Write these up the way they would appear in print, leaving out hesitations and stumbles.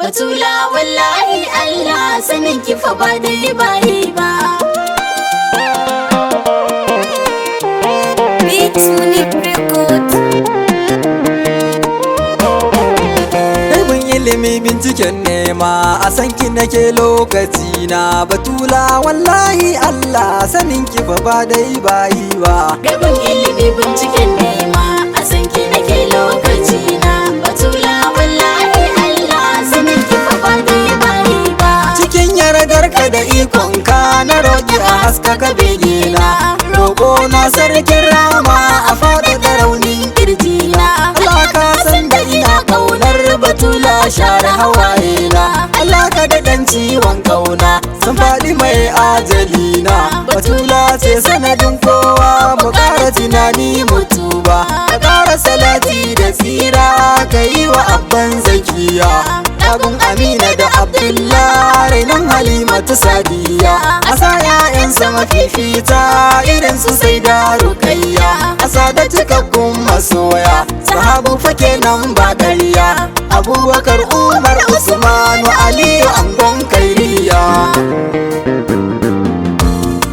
Batula wallahi Allah sanin ki fa ba dai bayi ba. Beat Unique Record. Ilimi binciken nema a san ki nake lokaci na. Batula wallahi Allah sanin ki fa ba dai bayi ba. Gaban ilimi binciken nema a san ki nake lokaci na. Batula wallahi Allah sanin ki fa ba dai bayi ba. Cikin yardarka da ikonka na roƙi a haskaka begina. Roƙo na sarkin rama a faɗaɗa raunin ƙirjina. Allah ka san da ina ƙaunar Batula share hawaye na. Allah ka daɗan ciwon ƙauna sun faɗi mai ajali na. Batula ce sanadin kowa mu ƙara tunani mutuba. Ka ƙara salati da tsira ka yi wa abban zakiya. Abin Amina da Abdullah rainon Halimatu Sadiya. Asa ƴaƴansa mafifita irin su sai da Rukayya. Asa da cikakkun masoya sahabu fa kenan ba ƙarya. Abubakar, Umar, Usmanu, Aliyu angon kairiya.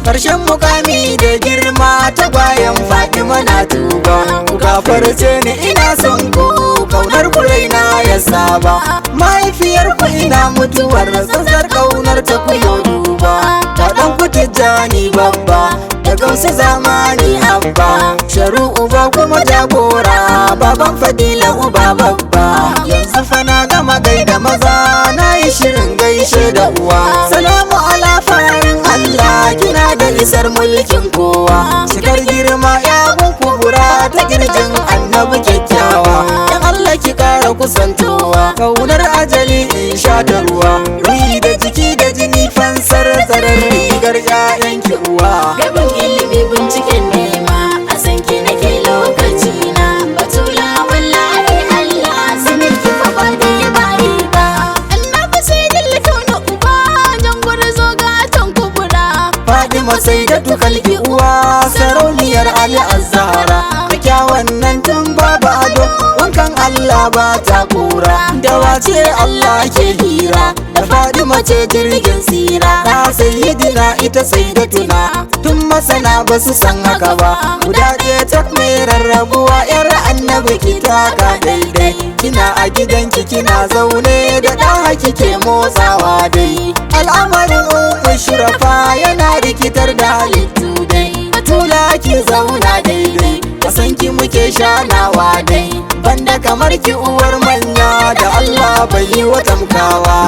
Karshen mukami da girma ta bayan Fatima na tuba. Ku gafarce ni ina son ku kaunar ku raina ya saba. Mahaifiyar ku ina mutuwar tsantsar kaunar ta ku yau duba. Ta dan ku Tijjani babba da gausu zamani abba. Sharu uba kuma jagora baban Fadila uba babba. Yanzu fa na gama gaida maza na yi shirin gaishe da uwa. Salamu ala farin Allah kina da isar mulkin kowa. Cikar girma ya kubura ta girjin annabi kyakkyawa. Dan Allah ki kara kusantowa kaunar ajali in sha da ruwa. Ruhi da jiki da jini fansar tsarar rigar ƴaƴan ki uwa. Gaban ilimi binciken nema a san ki nake lokaci na. Batula wallahi Allah sanin ki fa ba dai bayi ba. Annabi sai dillito na uba jan gurzo gatan kubura. Fatima sai da tukalbi uwa sarauniyar Ali Azhara. Kyakkyawan nan tun babu ado wankan Allah ba ta kura. Da wace Allah ke hira da Fatima ce jirgin sira. Ta sayyidina ita sai da tuna tun masana ba su san haka ba. Guda ɗaya tak mai rarrabuwa yar annabi ki taka daidai. Kina a gidanki kina zaune da ɗan kike motsawa dai. Al'amarin ummu shirafa yana rikitar da halittu dai. Batula ki zauna daidai kasan ki muke shanawa dai. Banda kamar ki uwar manya da Allah bai yi wa tamkawa.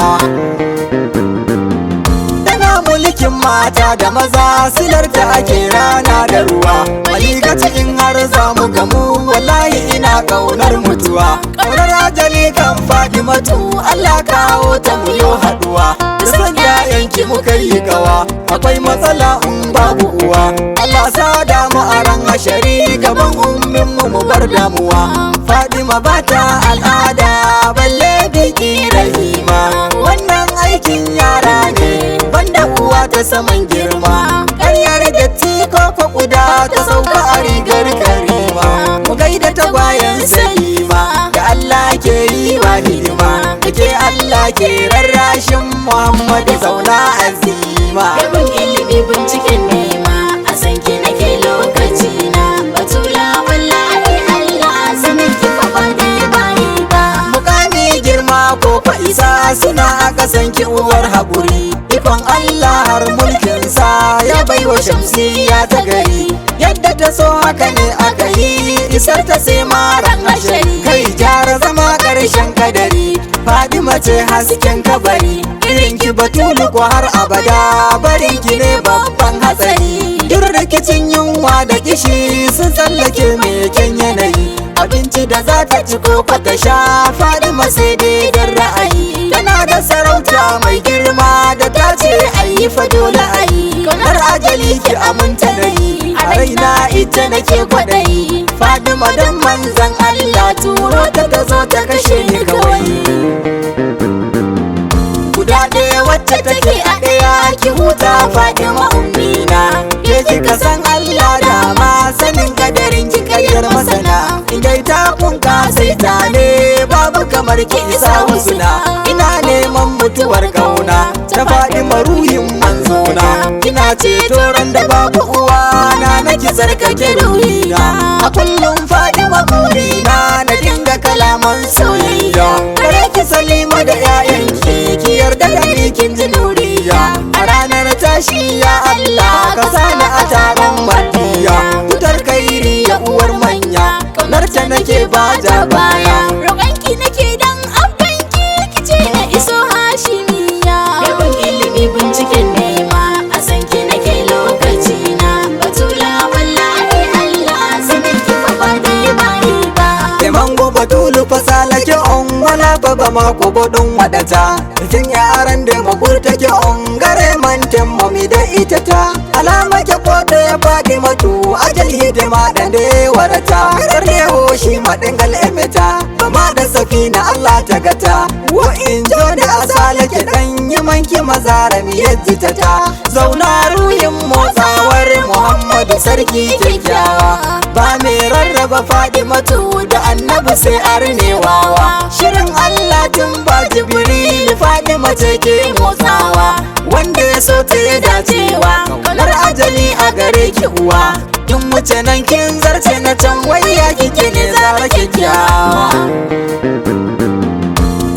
Tana mulkin mata da maza silarta ake rana da ruwa. Malikata in har za mu gamu wallahi ina ƙaunar mutuwa. Ƙaunar ajali kan Fatimatu Allah kawo ta mu yo haɗuwa. Da san ƴaƴanki muka yi gawa akwai matsala in babu uwa. Allah sada mu a ran hashari gaban ummin mu bar damuwa. Fatima bata al'ada balle biki rahima. Wannan aikin yara ne banda uwa ta saman girma. Ƙaryar datti ko kuda ta sauka a rigar karima. Mu gaida ta bayan salima da Allah ke yi wa hidima. Ke Allah ke rarrashin Muhammad zauna azima. Gaban ilimi binciken nema a san ki nake lokaci na. Batula wallahi Allah sanin ki fa ba dai bayi ba. Mukami girma ko fa isa suna a kasan ki uwar haƙuri. Ikon Allah har mulkinsa ya baiwa Shamsiyya ta gari. Yadda ta so haka ne aka yi isar ta sai maran ashari. Kai gyara zama ƙarshen kadari. Fatima ce hasken kabari. Irin ki Batulu ko har abada barin ki ne babban hatsari. Duk rikicin yunwa da kishi sun tsallake mai kyan yanayi. Abinci da za ta ci ko ta sha Fatima sai dai dan ra'ayi. Tana da sarauta mai girma da ta ce ayi fa dole ayi. Kaunar ajali ki aminta na yi a raina ita nake kwaɗayi. Fatima dan manzan Allah turo ta zo ta kashe ni kawai. Guda ɗaya wacce take a ɗaya ki huta Fatima ummina. Ke kika san Allah dama sanin kadarin ki karyar masana. Indai ta kunka sai ta ne babu kamar ki isa husna. Ina ne mutuwar kauna ta faɗi maruhin manzona. Kina ceto ran da babu uwa na naki tsarkake ruhina. A kullum faɗi maburina na dinga kalaman soyayya. Kare ki Salima da 'ya'yanki ki yarda da ni kin ji nuriya. A ranar tashi ya Allah ka sani a taron madiya. Tutar kairi ya uwar manya kaunar ta nake ba ja baya. Roƙonki nake dan abbanki kice na iso Hashimiya. Yawan ilimi binciken nema a san ki nake lokaci na. Batula wallahi Allah sanin ki fa ba dai bari ba. Mango batulu fasalake on wala baba mako bodon wadata. Tun yaran da makurta ke on gare mantan mami da ita ta. Alama ke koda ya faɗi matu ajal hidima dan da warata. Karne hoshi madingal emeta bama da safina Allah ta gata. Wa in jo da asalake dan yi manki mazara mi yajjita ta. Zauna ruhin motsawar Muhammadu sarki kyakkyawa. Ba mai rarraba faɗi matu da annabi sai arnewawa. Shirin Allah tun ba Jibril faɗi mace ke motsawa. Wanda ya so ta ya dacewa kaunar ajali a gare ki uwa. Kin wuce nan kin zarce na can wayya kike ne zara kyakkyawa.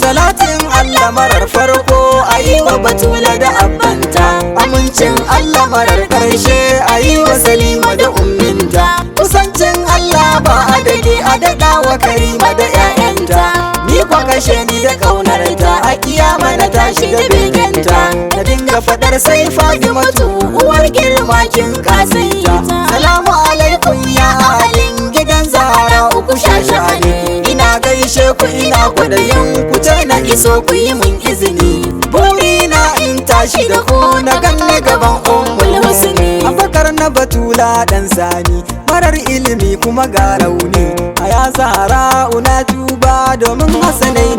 Salatin Allah marar farko a yi wa Batula da abbanta. Amincin Allah marar ƙarshe a yi wa Salima da umminta. Kusancin Allah ba adadi a daɗa wa Karima da 'ya'yanta. Ni kwa kashe ni da ƙaunarta a kiyama na tashi da beganta. Na dinga faɗar sai Fatimatu uwar girma kin kasaita. Salamu alaikum ya ahalin gidan Zahra uku shashani. Ina gaishe ku ina kwaɗayin ku ce na iso ku yi mun izini. Burina in tashi da ku na ganni gaban Ummul Husni. Abakar na Batula dan Sani marar ilimi kuma ga rauni. A ya Zahra una tuba domin Hassanai